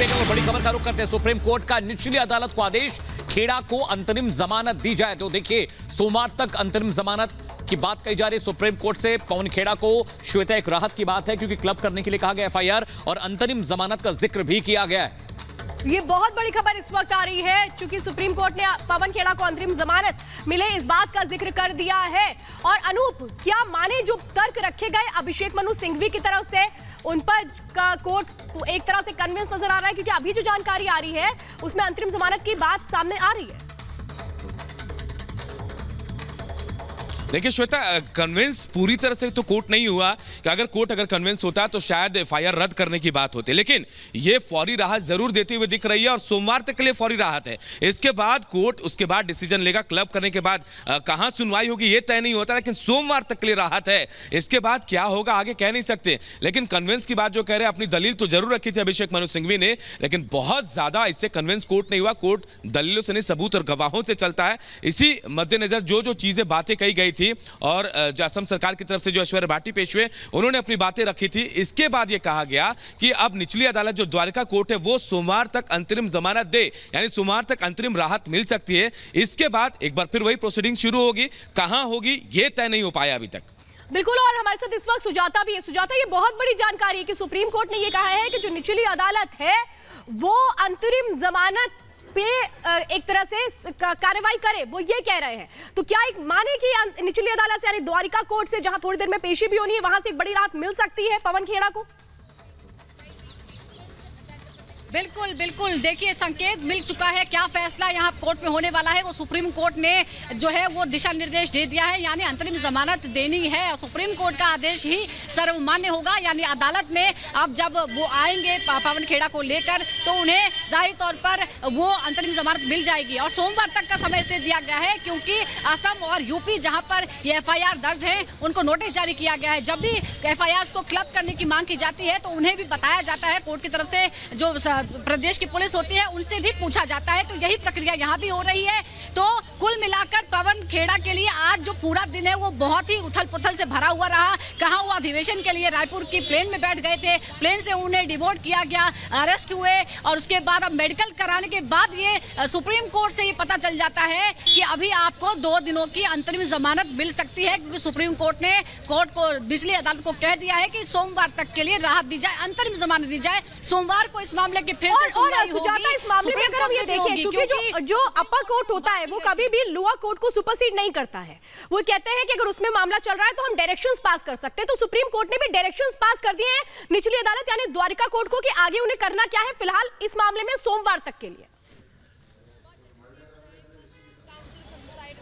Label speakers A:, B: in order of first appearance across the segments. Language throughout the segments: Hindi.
A: बेगम और बड़ी खबर का रुख करते हैं। सुप्रीम कोर्ट का निचली अदालत को आदेश, खेड़ा को अंतरिम जमानत दी जाए। तो देखिए, सोमवार तक अंतरिम जमानत की बात कही जा रही है सुप्रीम कोर्ट से। पवन खेड़ा को श्वेता एक राहत की बात है, क्योंकि क्लब करने के लिए कहा गया एफआईआर और अंतरिम जमानत का जिक्र भी किया गया है।
B: ये बहुत बड़ी खबर इस वक्त आ रही है, क्योंकि सुप्रीम कोर्ट ने पवन खेड़ा को अंतरिम जमानत मिले इस बात का जिक्र कर दिया है। और अनूप, क्या माने जो तर्क रखे गए अभिषेक मनु सिंघवी की तरफ से, उन पर का कोर्ट एक तरह से कन्विंस नजर आ रहा है, क्योंकि अभी जो जानकारी आ रही है उसमें अंतरिम जमानत की बात सामने आ रही है।
C: देखिए श्वेता, कन्विंस पूरी तरह से तो कोर्ट नहीं हुआ कि अगर कोर्ट कन्विंस होता तो शायद एफआईआर रद्द करने की बात होती, लेकिन ये फौरी राहत जरूर देती हुई दिख रही है और सोमवार तक के लिए फौरी राहत है। इसके बाद कोर्ट उसके बाद डिसीजन लेगा, क्लब करने के बाद कहां सुनवाई होगी ये तय नहीं होता, लेकिन सोमवार तक के लिए राहत है। इसके बाद क्या होगा आगे कह नहीं सकते, लेकिन कन्विंस की बात जो कह रहे हैं, अपनी दलील तो जरूर रखी थी अभिषेक मनु सिंघवी ने, लेकिन बहुत ज्यादा इससे कन्विंस कोर्ट नहीं हुआ। कोर्ट दलीलों से नहीं, सबूत और गवाहों से चलता है। इसी मद्देनजर जो चीजें बातें कही गई थी और जो असम सरकार की तरफ से जो ऐश्वर्या भाटी पेश हुए, उन्होंने अपनी बातें रखी थी। इसके बाद यह कहा गया कि अब निचली अदालत जो द्वारका कोर्ट है वो सोमवार तक अंतरिम जमानत दे, यानी सोमवार तक अंतरिम राहत मिल सकती है। इसके बाद एक बार फिर वही प्रोसीडिंग शुरू होगी, कहां होगी ये तय नहीं हो पाया अभी तक।
B: बिल्कुल, और हमारे साथ इस वक्त सुजाता भी है। सुजाता, ये बहुत बड़ी जानकारी है कि सुप्रीम कोर्ट ने ये कहा है कि जो निचली अदालत है वो अंतरिम जमानत पे एक तरह से कार्रवाई करे, वो ये कह रहे हैं। तो क्या एक माने कि निचली अदालत से यानी द्वारिका कोर्ट से, जहां थोड़ी देर में पेशी भी होनी है, वहां से एक बड़ी राहत मिल सकती है पवन खेड़ा को?
D: बिल्कुल बिल्कुल, देखिए संकेत मिल चुका है। क्या फैसला यहाँ कोर्ट में होने वाला है वो सुप्रीम कोर्ट ने जो है वो दिशा निर्देश दे दिया है, यानी अंतरिम जमानत देनी है। सुप्रीम कोर्ट का आदेश ही सर्वमान्य होगा, यानी अदालत में अब जब वो आएंगे पवन खेड़ा को लेकर तो उन्हें जाहिर तौर पर वो अंतरिम जमानत मिल जाएगी। और सोमवार तक का समय इसलिए दिया गया है क्योंकि असम और यूपी जहाँ पर ये एफआईआर दर्ज है उनको नोटिस जारी किया गया है। जब भी एफआईआर को क्लब करने की मांग की जाती है तो उन्हें भी बताया जाता है, कोर्ट की तरफ से जो प्रदेश की पुलिस होती है उनसे भी पूछा जाता है। तो यही प्रक्रिया यहाँ भी हो रही है। तो कुल मिलाकर पवन खेड़ा के लिए आज जो पूरा दिन है वो बहुत ही उथल पुथल से भरा हुआ रहा। कहाँ वो अधिवेशन के लिए रायपुर की प्लेन में बैठ गए थे, प्लेन से उन्हें डिवोर्ट किया गया, अरेस्ट हुए और उसके बाद अब मेडिकल कराने के बाद ये सुप्रीम कोर्ट से ये पता चल जाता है कि अभी आपको 2 दिनों की अंतरिम जमानत मिल सकती है, क्योंकि सुप्रीम कोर्ट ने कोर्ट को निचली अदालत को कह दिया है कि सोमवार तक के लिए राहत दी जाए, अंतरिम जमानत दी जाए। सोमवार को इस मामले की फिर
B: और सुजाता, इस मामले में अगर हम ये देखें, क्योंकि जो अपर कोर्ट होता है वो कभी भी लोअर कोर्ट को सुपरसीड नहीं करता है। वो कहते हैं कि अगर उसमें मामला चल रहा है तो हम डायरेक्शंस पास कर सकते हैं। तो सुप्रीम कोर्ट ने भी डायरेक्शंस पास कर दिए हैं निचली अदालत यानी द्वारिका कोर्ट को कि आगे उन्हें करना क्या है फिलहाल इस मामले में सोमवार तक के लिए।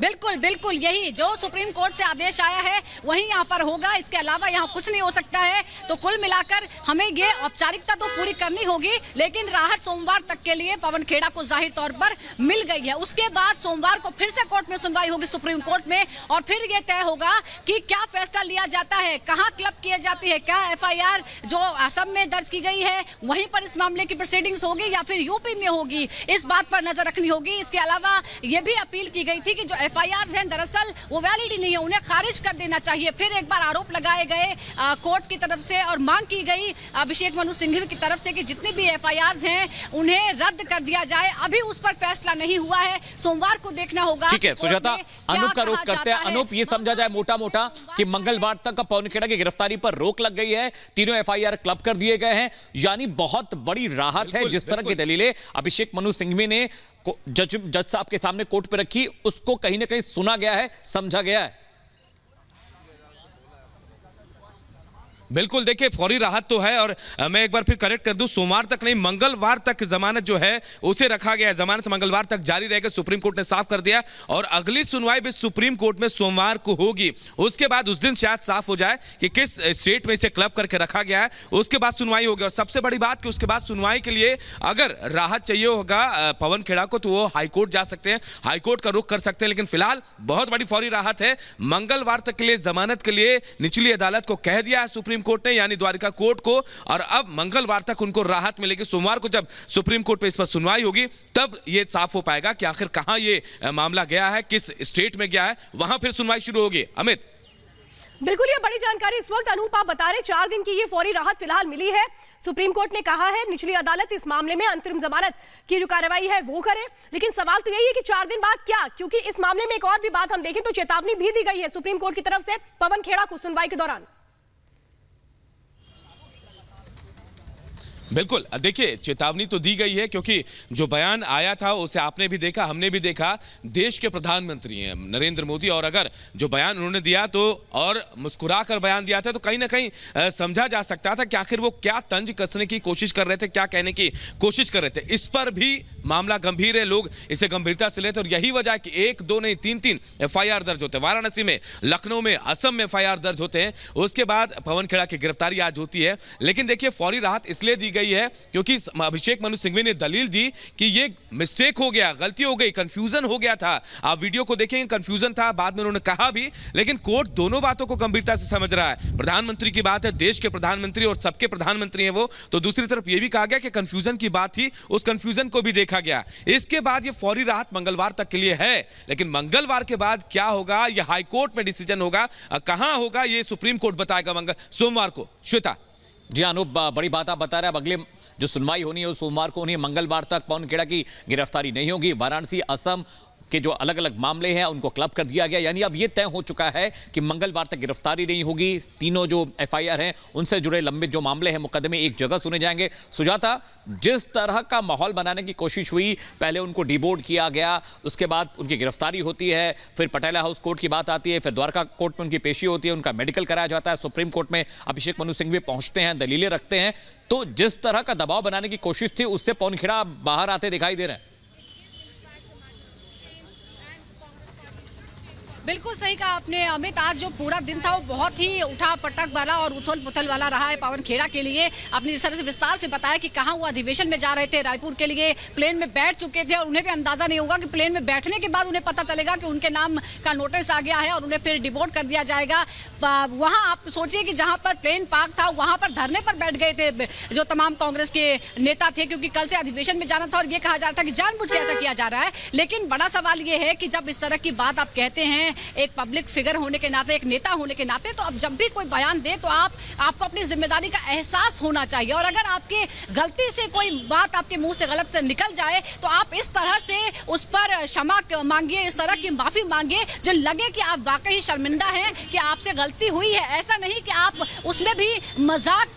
D: बिल्कुल बिल्कुल, यही जो सुप्रीम कोर्ट से आदेश आया है वही यहाँ पर होगा, इसके अलावा यहाँ कुछ नहीं हो सकता है। तो कुल मिलाकर हमें ये औपचारिकता तो पूरी करनी होगी, लेकिन राहत सोमवार तक के लिए पवन खेड़ा को जाहिर तौर पर मिल गई है। उसके बाद सोमवार को फिर से कोर्ट में सुनवाई होगी सुप्रीम कोर्ट में और फिर ये तय होगा कि क्या फैसला लिया जाता है, कहाँ क्लब किए जाती है, क्या एफआईआर जो असम में दर्ज की गई है वहीं पर इस मामले की प्रोसीडिंग्स होगी या फिर यूपी में होगी, इस बात पर नजर रखनी होगी। इसके अलावा ये भी अपील की गई थी कि जो एफआईआर हैं दरअसल वो वैलिड नहीं है, उन्हें खारिज कर देना चाहिए। फिर एक बार आरोप लगाए गए कोर्ट की तरफ से और मांग की गई अभिषेक मनु सिंघवी की तरफ से कि जितने भी एफआईआर हैं उन्हें रद्द कर दिया जाए। अभी उस पर फैसला नहीं हुआ है, सोमवार को देखना होगा।
A: ठीक है सुजाता, अनूप का रुख करते हैं। अनूप, ये समझा जाए मोटा मोटा कि मंगलवार तक पवन खेड़ा की गिरफ्तारी पर रोक लग गई है, तीनों एफआईआर क्लब कर दिए गए हैं, यानी बहुत बड़ी राहत है। जिस तरह की दलीलें अभिषेक मनु सिंघवी ने जज साहब के सामने कोर्ट पे रखी, उसको कहीं ना कहीं सुना गया है, समझा गया है।
C: बिल्कुल, देखिए फौरी राहत तो है और मैं एक बार फिर करेक्ट कर दूं, सोमवार तक नहीं मंगलवार तक जमानत जो है उसे रखा गया है। जमानत मंगलवार तक जारी रहेगा, सुप्रीम कोर्ट ने साफ कर दिया और अगली सुनवाई भी सुप्रीम कोर्ट में सोमवार को होगी। उसके बाद उस दिन शायद साफ हो जाए कि किस स्टेट में इसे क्लब करके रखा गया है, उसके बाद सुनवाई होगी। और सबसे बड़ी बात कि उसके बाद सुनवाई के लिए अगर राहत चाहिए होगा पवन खेड़ा को तो वो हाईकोर्ट जा सकते हैं, हाईकोर्ट का रुख कर सकते हैं। लेकिन फिलहाल बहुत बड़ी फौरी राहत है, मंगलवार तक के लिए जमानत के लिए निचली अदालत को कह दिया है सुप्रीम कोर्ट ने, यानी द्वारिका कोर्ट को, और अब मंगलवार तक उनको राहत मिलेगी। सोमवार को जब सुप्रीम कोर्ट पे इस पर सुनवाई होगी तब यह साफ हो पाएगा कि आखिर कहां ये मामला गया है, किस स्टेट में गया है, वहां फिर सुनवाई शुरू होगी। अमित,
B: बिल्कुल, ये बड़ी जानकारी इस वक्त अनूप आप बता रहे, 4 दिन की ये फौरी राहत फिलहाल मिली है। सुप्रीम कोर्ट ने कहा है निचली अदालत इस मामले में अंतरिम जमानत की जो कार्रवाई है वो करे, लेकिन सवाल तो यही है कि 4 दिन बाद क्या, क्योंकि इस मामले में एक और भी बात हम देखें तो चेतावनी भी दी गई है सुप्रीम कोर्ट की तरफ से पवन खेड़ा को सुनवाई के दौरान।
C: बिल्कुल, देखिए चेतावनी तो दी गई है क्योंकि जो बयान आया था उसे आपने भी देखा, हमने भी देखा, देश के प्रधानमंत्री हैं नरेंद्र मोदी, और अगर जो बयान उन्होंने दिया तो और मुस्कुरा कर बयान दिया था तो कहीं ना कहीं समझा जा सकता था कि आखिर वो क्या तंज कसने की कोशिश कर रहे थे, क्या कहने की कोशिश कर रहे थे। इस पर भी मामला गंभीर है, लोग इसे गंभीरता से लेते, और यही वजह है कि 1, 2 नहीं 3 FIR दर्ज होते हैं। वाराणसी में, लखनऊ में, असम में FIR दर्ज होते हैं। उसके बाद पवन खेड़ा की गिरफ्तारी आज होती है। लेकिन देखिए फौरी राहत इसलिए दी गई है क्योंकि अभिषेक मनु सिंघवी ने दलील दी कि ये मिस्टेक हो गया, गलती हो गई, कंफ्यूजन हो गया था। आप वीडियो को देखेंगे, कंफ्यूजन था, बाद में उन्होंने कहा भी, लेकिन कोर्ट दोनों बातों को गंभीरता से समझ रहा है। प्रधानमंत्री की बात है, देश के प्रधानमंत्री और सबके प्रधानमंत्री हैं वो, तो दूसरी तरफ यह भी कहा गया कि कंफ्यूजन की बात थी, उस कंफ्यूजन को भी देखा गया। इसके बाद ये फौरी राहत मंगलवार तक के लिए है, लेकिन मंगलवार के बाद क्या होगा, यह हाईकोर्ट में डिसीजन होगा, कहां होगा ये सुप्रीम कोर्ट बताएगा सोमवार को। श्वेता
A: जी अनूप, बड़ी बात आप बता रहे हैं। अब अगले जो सुनवाई होनी है वो सोमवार को होनी है, मंगलवार तक पवन खेड़ा की गिरफ्तारी नहीं होगी। वाराणसी, असम के जो अलग अलग मामले हैं उनको क्लब कर दिया गया, यानी अब ये तय हो चुका है कि मंगलवार तक गिरफ्तारी नहीं होगी। तीनों जो FIR हैं उनसे जुड़े लंबित जो मामले हैं, मुकदमे एक जगह सुने जाएंगे। सुजाता, जिस तरह का माहौल बनाने की कोशिश हुई, पहले उनको डिबोर्ड किया गया, उसके बाद उनकी गिरफ्तारी होती है, फिर पटियाला हाउस कोर्ट की बात आती है, फिर द्वारका कोर्ट में उनकी पेशी होती है, उनका मेडिकल कराया जाता है, सुप्रीम कोर्ट में अभिषेक मनु सिंघवी पहुंचते हैं, दलीलें रखते हैं। तो जिस तरह का दबाव बनाने की कोशिश थी उससे पवन खेड़ा बाहर आते दिखाई दे रहे हैं।
D: बिल्कुल सही कहा आपने अमित, आज जो पूरा दिन था वो बहुत ही उठा पटक वाला और उथल पुथल वाला रहा है पवन खेड़ा के लिए। आपने जिस तरह से विस्तार से बताया कि कहाँ वो अधिवेशन में जा रहे थे, रायपुर के लिए प्लेन में बैठ चुके थे और उन्हें भी अंदाजा नहीं होगा कि प्लेन में बैठने के बाद उन्हें पता चलेगा कि उनके नाम का नोटिस आ गया है और उन्हें फिर डिपोर्ट कर दिया जाएगा। वहाँ आप सोचिए कि जहाँ पर प्लेन पार्क था वहाँ पर धरने पर बैठ गए थे जो तमाम कांग्रेस के नेता थे, क्योंकि कल से अधिवेशन में जाना था और ये कहा जा रहा था कि जानबूझ के ऐसा किया जा रहा है। लेकिन बड़ा सवाल ये है कि जब इस तरह की बात आप कहते हैं एक पब्लिक फिगर होने के नाते, एक नेता होने के नाते, तो अब जब भी कोई बयान दे तो आपको अपनी जिम्मेदारी का एहसास होना चाहिए। और अगर आपके गलती से कोई बात आपके मुंह से गलत से निकल जाए तो आप इस तरह से उस पर क्षमा मांगिए, इस तरह की माफी मांगिए जो लगे कि आप वाकई शर्मिंदा हैं कि आपसे गलती हुई है। ऐसा नहीं कि आप उसमें भी मजाक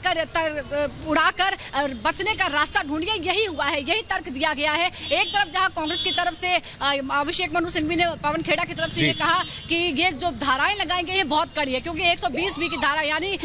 D: उड़ाकर बचने का रास्ता ढूंढिए। यही हुआ है, यही तर्क दिया गया है। एक तरफ जहां कांग्रेस की तरफ से अभिषेक मनु सिंघवी ने पवन खेड़ा की तरफ से ये कहा कि ये जो धाराएं लगाई गई है बहुत कड़ी है, क्योंकि 120B की धारा यानी